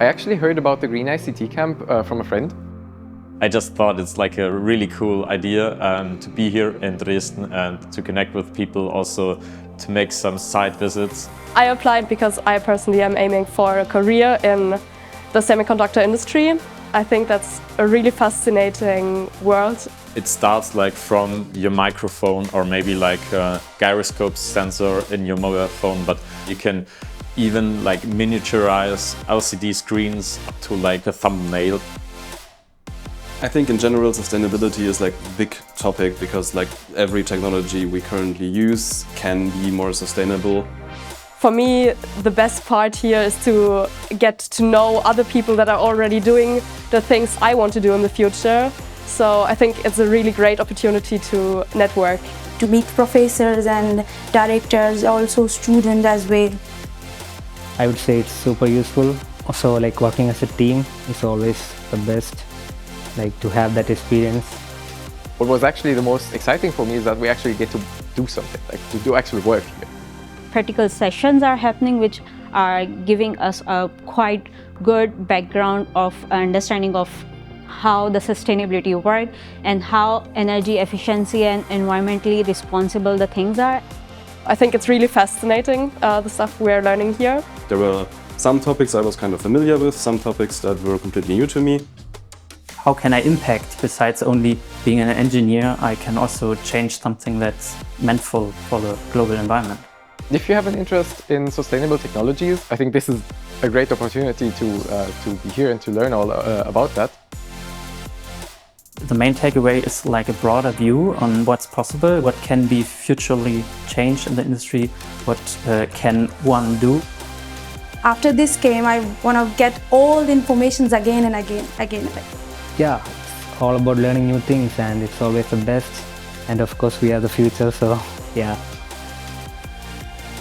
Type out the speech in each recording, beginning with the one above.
I actually heard about the Green ICT Camp from a friend. I just thought it's like a really cool idea to be here in Dresden and to connect with people, also to make some site visits. I applied because I personally am aiming for a career in the semiconductor industry. I think that's a really fascinating world. It starts like from your microphone or maybe like a gyroscope sensor in your mobile phone, but you can even like miniaturize LCD screens up to like a thumbnail. I think in general sustainability is like a big topic because like every technology we currently use can be more sustainable. For me, the best part here is to get to know other people that are already doing the things I want to do in the future. So I think it's a really great opportunity to network. To meet professors and directors, also students as well. I would say it's super useful. Also, like working as a team is always the best, like to have that experience. What was actually the most exciting for me is that we actually get to do something, like to do actual work here. Practical sessions are happening which are giving us a quite good background of understanding of how the sustainability work and how energy efficiency and environmentally responsible the things are. I think it's really fascinating, the stuff we're learning here. There were some topics I was kind of familiar with, some topics that were completely new to me. How can I impact? Besides only being an engineer, I can also change something that's meant for the global environment. If you have an interest in sustainable technologies, I think this is a great opportunity to be here and to learn all about that. The main takeaway is like a broader view on what's possible, what can be futurely changed in the industry, what can one do. After this camp, I want to get all the information again and again. Yeah, it's all about learning new things and it's always the best. And of course we are the future, so yeah.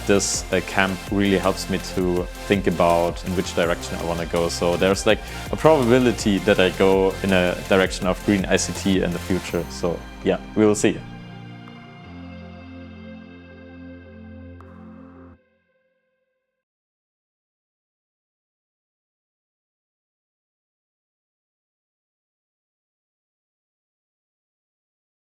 This camp really helps me to think about in which direction I want to go. So there's like a probability that I go in a direction of Green ICT in the future. So yeah, we will see.